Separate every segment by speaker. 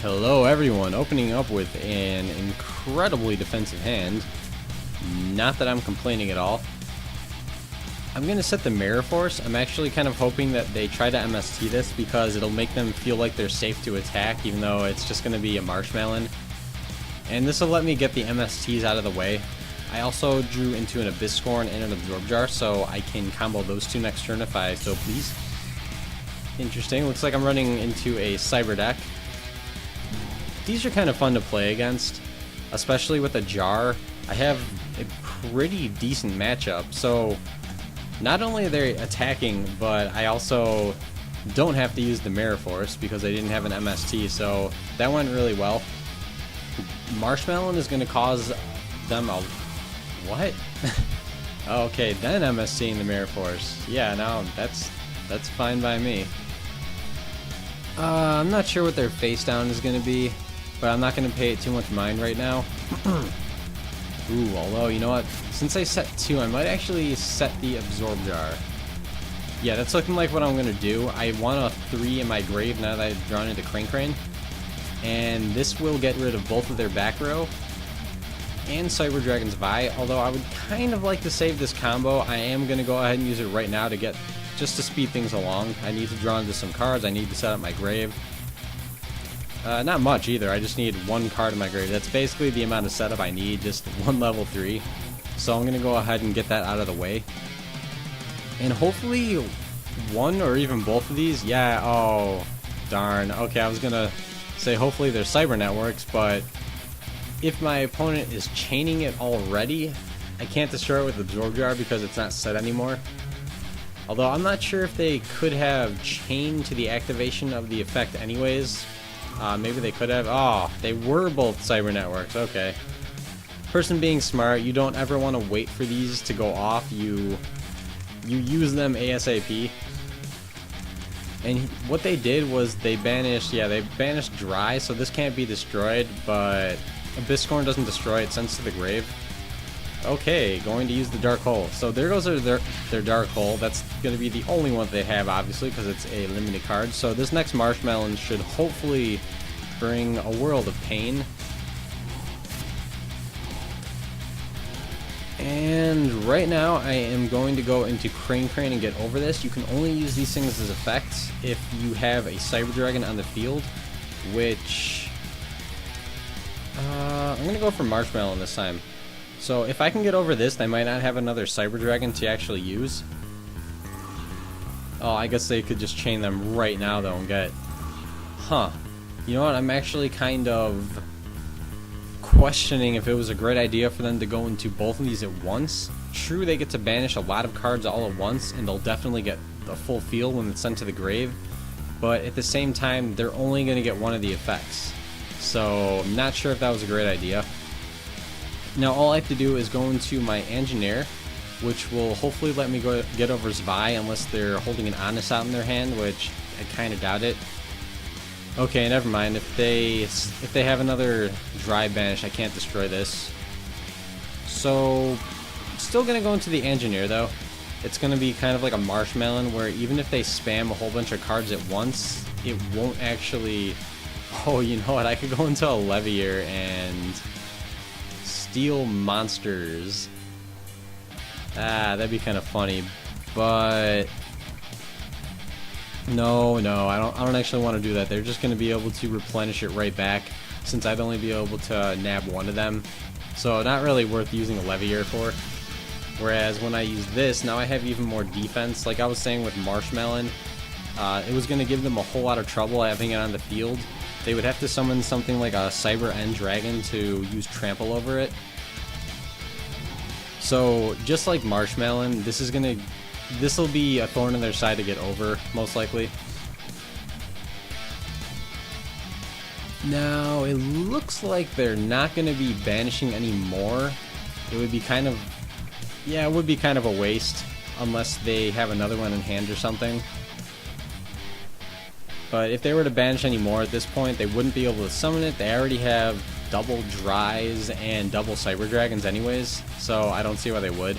Speaker 1: Hello everyone, opening up with an incredibly defensive hand. Not that I'm complaining at all. I'm going to set the Mirror Force. I'm actually kind of hoping that they try to MST this because it'll make them feel like they're safe to attack, even though it's just going to be a Marshmallow. And this will let me get the MSTs out of the way. I also drew into an Abyss Scorn and an Absorb Jar, so I can combo those two next turn if I so please. Interesting. Looks like I'm running into a Cyber deck. These are kind of fun to play against, especially with Ajar. I have a pretty decent matchup, so not only are they attacking, but I also don't have to use the Mirror Force because I didn't have an MST, so that went really well. Marshmallow is going to cause them a... what? Okay, then MSTing the Mirror Force. Yeah, no, that's fine by me. I'm not sure what their face down is going to be, but I'm not going to pay it too much mind right now. Ooh, although, you know what? Since I set 2, I might actually set the Absorb Jar. Yeah, that's looking like what I'm going to do. I want a 3 in my grave now that I've drawn into Crane. And this will get rid of both of their back row and Cyber Dragon's Vi, although I would kind of like to save this combo. I am going to go ahead and use it right now to get, just to speed things along. I need to draw into some cards. I need to set up my grave. Not much either. I just need 1 card in my grave. That's basically the amount of setup I need, just 1 level 3. So I'm going to go ahead and get that out of the way. And hopefully 1 or even both of these. Yeah, oh, darn. Okay, I was going to say hopefully they're Cyber Networks, but if my opponent is chaining it already, I can't destroy it with Absorb Jar because it's not set anymore. Although I'm not sure if they could have chained to the activation of the effect anyways. Maybe they could have. Oh, they were both Cyber Networks. Okay. Person being smart, you don't ever want to wait for these to go off. You use them ASAP. And what they did was they banished, they banished Dry, so this can't be destroyed, but Abyss Scorn doesn't destroy, it sends to the grave. Okay, going to use the Dark Hole. So there goes their Dark Hole. That's going to be the only one they have, obviously, because it's a limited card. So this next Marshmallow should hopefully bring a world of pain. And right now, I am going to go into Crane and get over this. You can only use these things as effects if you have a Cyber Dragon on the field, which... I'm going to go for Marshmallow this time. So if I can get over this, they might not have another Cyber Dragon to actually use. Oh, I guess they could just chain them right now, though, and get... Huh. You know what? I'm actually kind of questioning if it was a great idea for them to go into both of these at once. True, they get to banish a lot of cards all at once, and they'll definitely get the full field when it's sent to the grave. But at the same time, they're only going to get one of the effects. So I'm not sure if that was a great idea. Now all I have to do is go into my Engineer, which will hopefully let me get over Zvi unless they're holding an Honest out in their hand, which I kind of doubt it. Okay, never mind. If they have another Dry Banish, I can't destroy this. So still gonna go into the Engineer though. It's gonna be kind of like a Marshmallow where even if they spam a whole bunch of cards at once, it won't actually... Oh, you know what? I could go into a Levier and steal monsters. That'd be kind of funny, but no, I don't actually want to do that. They're just going to be able to replenish it right back, since I'd only be able to nab 1 of them. So not really worth using a Levier for. Whereas when I use this, now I have even more defense. Like I was saying with Marshmallow, it was going to give them a whole lot of trouble having it on the field. They would have to summon something like a Cyber End Dragon to use Trample over it. So just like Marshmallow, this will be a thorn in their side to get over, most likely. Now it looks like they're not going to be banishing anymore. It would be kind of, it would be kind of a waste unless they have another one in hand or something. But if they were to banish any more at this point, they wouldn't be able to summon it. They already have double Dries and double Cyber Dragons anyways, so I don't see why they would.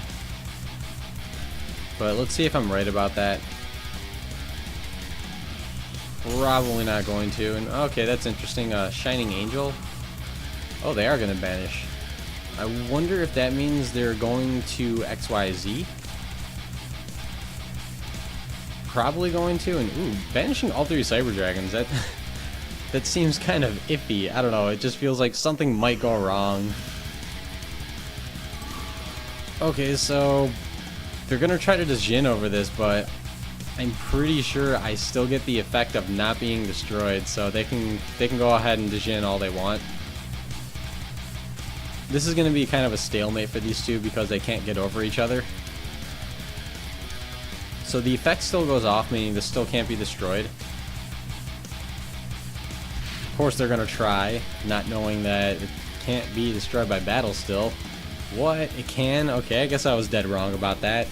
Speaker 1: But let's see if I'm right about that. probably not going to. And okay, that's interesting. Shining Angel. Oh, they are going to banish. I wonder if that means they're going to XYZ. Probably going to. And ooh, banishing all 3 Cyber Dragons. That seems kind of iffy. I don't know. It just feels like something might go wrong. Okay, so they're gonna try to just Jin over this, but I'm pretty sure I still get the effect of not being destroyed, so they can go ahead and Jin all they want. This is gonna be kind of a stalemate for these two because they can't get over each other. So the effect still goes off, meaning this still can't be destroyed. Of course they're gonna try, not knowing that it can't be destroyed by battle still. What? It can? Okay, I guess I was dead wrong about that.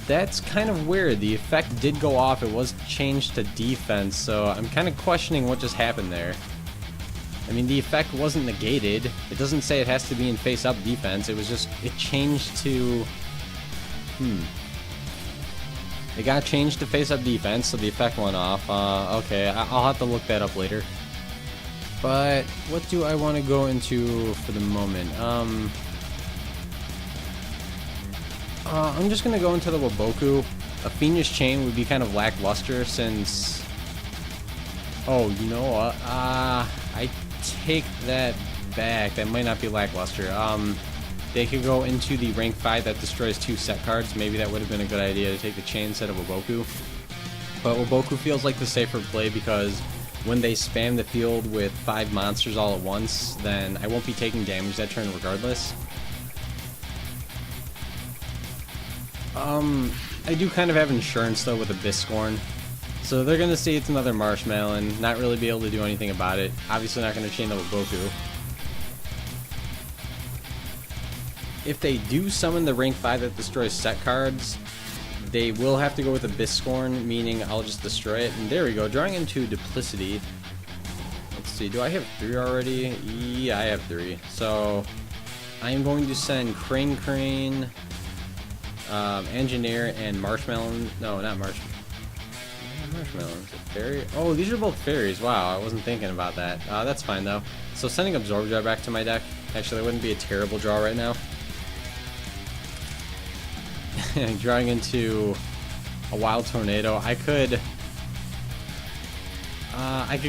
Speaker 1: That's kind of weird. The effect did go off. It was changed to defense, so I'm kind of questioning what just happened there. I mean, the effect wasn't negated. It doesn't say it has to be in face-up defense. It was just, it changed to... It got changed to face-up defense, so the effect went off. Okay, I'll have to look that up later. But what do I want to go into for the moment? I'm just going to go into the Waboku. A Fiendish Chain would be kind of lackluster since... Oh, you know what? I take that back. That might not be lackluster. They could go into the rank 5 that destroys 2 set cards. Maybe that would have been a good idea to take the chain instead of Waboku. But Waboku feels like the safer play because when they spam the field with 5 monsters all at once, then I won't be taking damage that turn regardless. I do kind of have insurance though with Abysscorn. So they're going to see it's another Marshmallow and not really be able to do anything about it. Obviously not going to chain the Waboku. If they do summon the rank 5 that destroys set cards, they will have to go with Abysscorn, meaning I'll just destroy it. And there we go, drawing into Duplicity. Let's see, do I have 3 already? Yeah, I have 3. So I am going to send Crane, Engineer, and Marshmallow. No, not Marshmallow. Marshmallow. Is it fairy? Oh, these are both fairies. Wow, I wasn't thinking about that. That's fine though. So sending Absorb Jar back to my deck. Actually, that wouldn't be a terrible draw right now. Drawing into a Wild Tornado. I could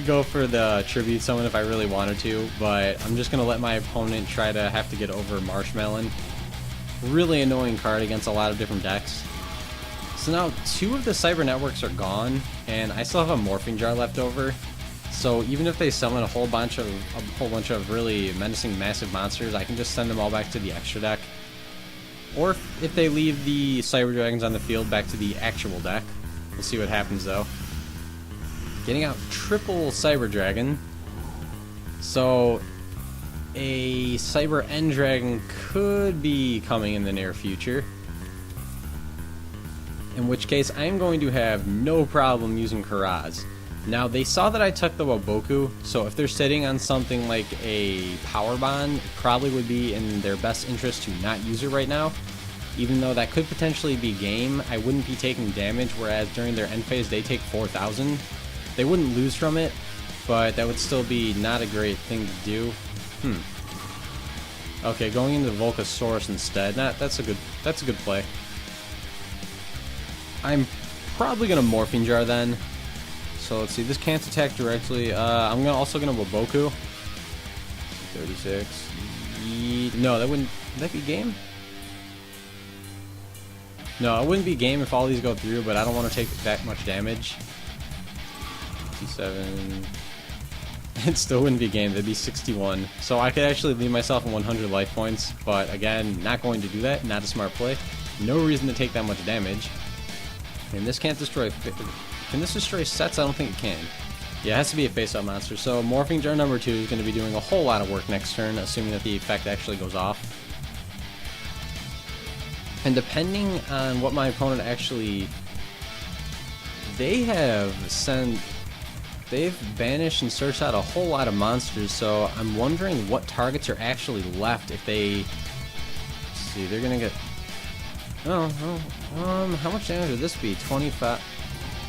Speaker 1: go for the Tribute Summon if I really wanted to, but I'm just gonna let my opponent try to have to get over Marshmallow. Really annoying card against a lot of different decks. So now 2 of the Cyber Networks are gone, and I still have a Morphing Jar left over. So even if they summon a whole bunch of really menacing, massive monsters, I can just send them all back to the extra deck. Or if they leave the Cyber Dragons on the field, back to the actual deck. We'll see what happens though. Getting out triple Cyber Dragon. So a Cyber End Dragon could be coming in the near future. In which case, I am going to have no problem using Karaz. Now, they saw that I took the Waboku, so if they're sitting on something like a Power Bond, it probably would be in their best interest to not use it right now. Even though that could potentially be game, I wouldn't be taking damage, whereas during their end phase, they take 4,000. They wouldn't lose from it, but that would still be not a great thing to do. Okay, going into Volcasaurus instead. That's a good play. I'm probably gonna Morphing Jar then. So let's see, this can't attack directly. I'm also gonna Waboku. 36. No, that wouldn't. Would that be game? No, it wouldn't be game if all these go through, but I don't want to take that much damage. 57. It still wouldn't be game. That'd be 61. So I could actually leave myself on 100 life points, but again, not going to do that. Not a smart play. No reason to take that much damage. And this can't destroy... Can this destroy sets? I don't think it can. Yeah, it has to be a face-up monster. So Morphing Jar number 2 is going to be doing a whole lot of work next turn, assuming that the effect actually goes off. And depending on what my opponent actually... They've banished and searched out a whole lot of monsters, so I'm wondering what targets are actually left if they... Let's see, they're going to get... how much damage would this be? 25...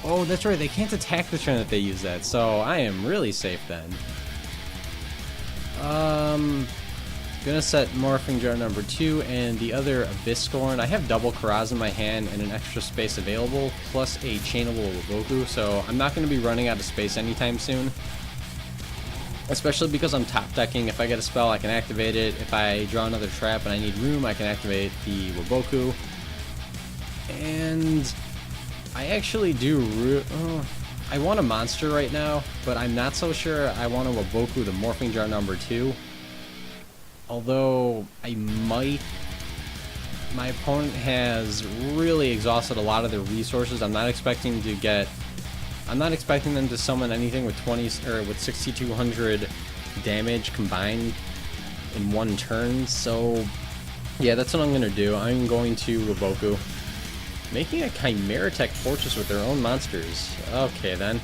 Speaker 1: Oh, that's right, they can't attack the turn that they use that, so I am really safe then. Gonna set Morphing Jar number 2 and the other Abyss Scorn. I have double Karaz in my hand and an extra space available, plus a chainable Ygopro, so I'm not gonna be running out of space anytime soon. Especially because I'm top decking. If I get a spell, I can activate it. If I draw another trap and I need room, I can activate the Ygopro. And I actually do. I want a monster right now, but I'm not so sure I want to Ygopro the Morphing Jar number 2. Although I might. My opponent has really exhausted a lot of their resources. I'm not expecting them to summon anything with 20 or with 6,200 damage combined in one turn. So yeah, that's what I'm gonna do. I'm going to Ygopro, making a Chimera Tech Fortress with their own monsters. Okay then.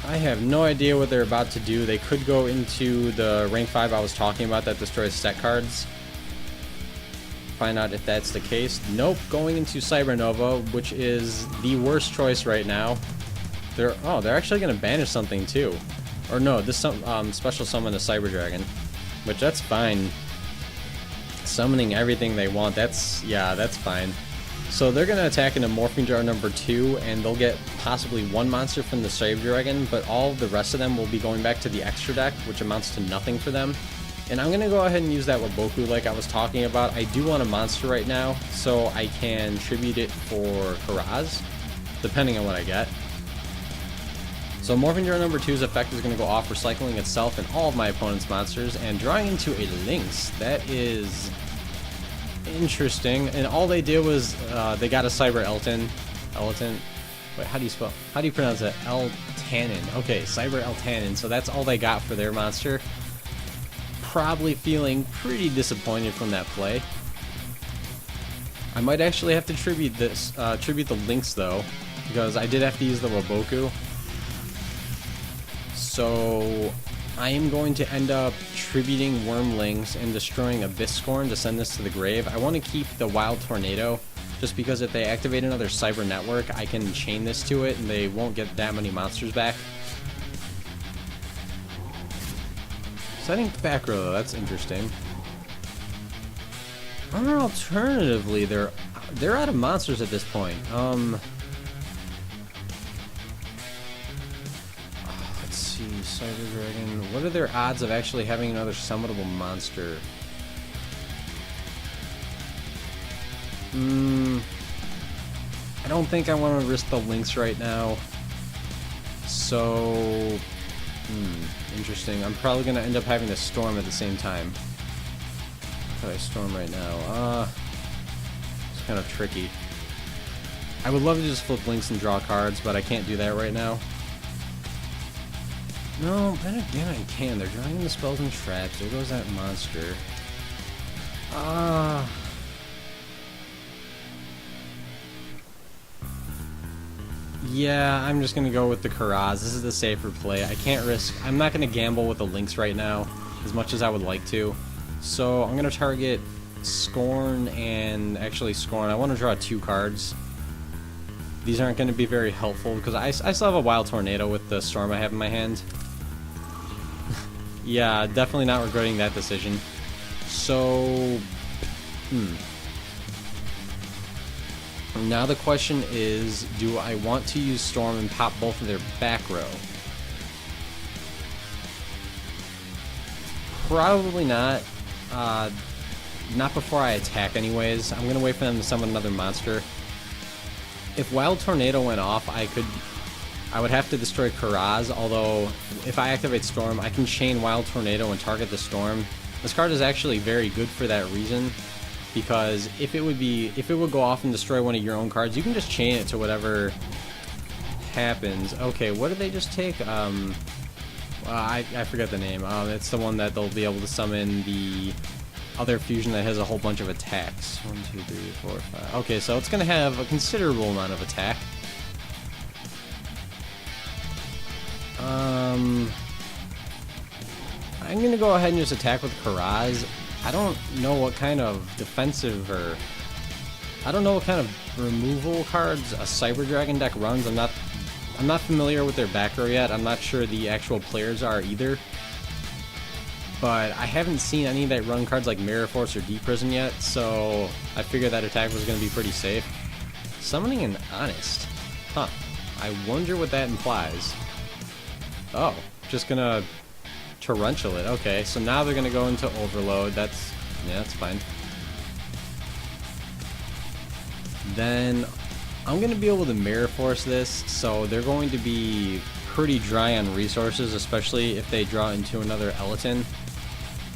Speaker 1: I have no idea what they're about to do. They could go into the rank 5 I was talking about that destroys set cards. Find out if that's the case. Nope, going into Cybernova, which is the worst choice right now. They're actually going to banish something too. Or no, this special summon a Cyber Dragon, which that's fine. Summoning everything they want, that's fine. So they're going to attack into Morphing Jar number 2, and they'll get possibly one monster from the Cyber Dragon, but all of the rest of them will be going back to the extra deck, which amounts to nothing for them. And I'm going to go ahead and use that Ygopro like I was talking about. I do want a monster right now, so I can tribute it for Karaz, depending on what I get. So Morphing Jar number 2's effect is going to go off, recycling itself and all of my opponent's monsters, and drawing into a Lynx. That is interesting. And all they did was they got a Cyber Elton. Wait, how do you pronounce that? Eltanin. Okay, Cyber Eltanin. So that's all they got for their monster. Probably feeling pretty disappointed from that play. I might actually have to tribute the Lynx though, because I did have to use the Ygopro. So I am going to end up tributing Wyrmlings and destroying Abyss Scorn to send this to the grave. I want to keep the Wild Tornado, just because if they activate another Cyber Network, I can chain this to it and they won't get that many monsters back. Setting back row though, that's interesting. Or alternatively, they're out of monsters at this point. Let's see, Cyber Dragon. What are their odds of actually having another summonable monster? I don't think I want to risk the Lynx right now. So, interesting. I'm probably going to end up having to Storm at the same time. How do I Storm right now? It's kind of tricky. I would love to just flip Lynx and draw cards, but I can't do that right now. No, then again I can. They're drawing in the spells and traps. There goes that monster. Yeah, I'm just going to go with the Karaz. This is the safer play. I can't risk... I'm not going to gamble with the Lynx right now, as much as I would like to. So I'm going to target Scorn and... Actually, Scorn. I want to draw 2 cards. These aren't going to be very helpful, because I still have a Wild Tornado with the Storm I have in my hand. Yeah, definitely not regretting that decision. So... Now the question is, do I want to use Storm and pop both of their back row? Probably not. Not before I attack anyways. I'm going to wait for them to summon another monster. If Wild Tornado went off, I would have to destroy Karaz, although if I activate Storm, I can chain Wild Tornado and target the Storm. This card is actually very good for that reason. Because if it would go off and destroy one of your own cards, you can just chain it to whatever happens. Okay, what did they just take? I forget the name. It's the one that they'll be able to summon the other fusion that has a whole bunch of attacks. 1, 2, 3, 4, 5. Okay, so it's going to have a considerable amount of attack. I'm going to go ahead and just attack with Karaz. I don't know what kind of defensive or... I don't know what kind of removal cards a Cyber Dragon deck runs. I'm not familiar with their back row yet. I'm not sure the actual players are either. But I haven't seen any that run cards like Mirror Force or Deep Prison yet, so I figured that attack was going to be pretty safe. Summoning an Honest. Huh. I wonder what that implies. Oh, just gonna Torrential it. Okay, so now they're gonna go into Overload. That's fine. Then I'm gonna be able to Mirror Force this, so they're going to be pretty dry on resources, especially if they draw into another Eleton.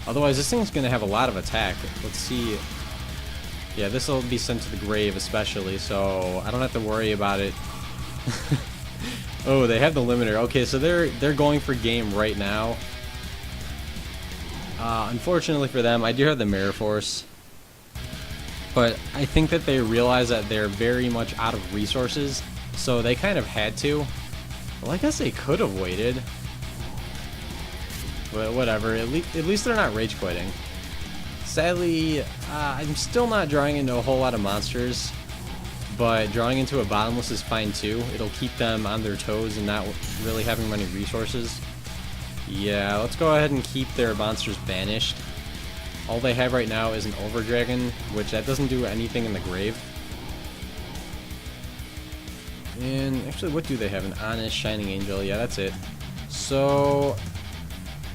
Speaker 1: Otherwise, this thing's gonna have a lot of attack. Let's see. Yeah, this will be sent to the grave especially, so I don't have to worry about it. Oh, they have the limiter. Okay, so they're going for game right now. Unfortunately for them, I do have the Mirror Force, but I think that they realize that they're very much out of resources, so they kind of had to. Well, I guess they could have waited, but whatever. At least they're not rage quitting. Sadly, I'm still not drawing into a whole lot of monsters, but drawing into a bottomless is fine too. It'll keep them on their toes and not really having many resources. Yeah, let's go ahead and keep their monsters banished. All they have right now is an Overdragon, which that doesn't do anything in the grave. And actually, what do they have? An Honest, Shining Angel. Yeah, that's it. So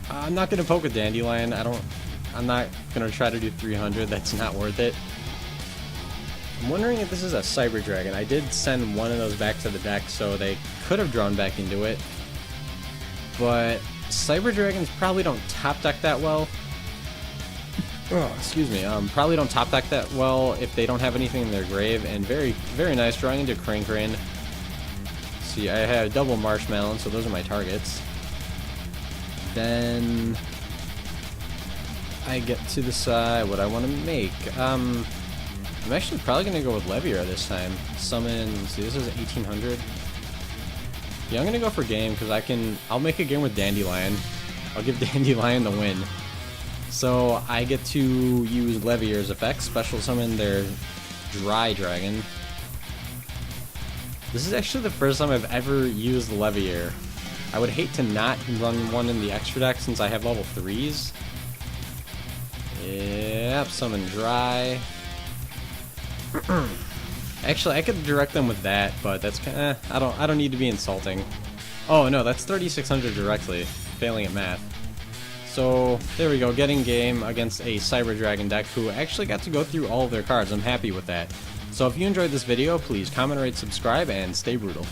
Speaker 1: I'm not gonna poke a Dandelion. I'm not gonna try to do 300. That's not worth it. I'm wondering if this is a Cyber Dragon. I did send one of those back to the deck, so they could have drawn back into it. But Cyber Dragons probably don't top deck that well. Oh, excuse me. Probably don't top deck that well if they don't have anything in their grave. And very, very nice drawing into Crane Crane. See, I have double Marshmallow, so those are my targets. Then I get to decide what I want to make. I'm actually probably going to go with Levier this time. Summon, see, this is 1800. Yeah, I'm going to go for game because I'll make a game with Dandelion. I'll give Dandelion the win. So I get to use Levier's effect, special summon their Dry Dragon. This is actually the first time I've ever used Levier. I would hate to not run one in the extra deck since I have level 3s. Yep, summon Dry. Actually, I could direct them with that, but that's kind of I don't need to be insulting. Oh no, that's 3600 directly, failing at math. So there we go, getting game against a Cyber Dragon deck who actually got to go through all of their cards. I'm happy with that. So if you enjoyed this video, please comment, rate, subscribe, and stay brutal.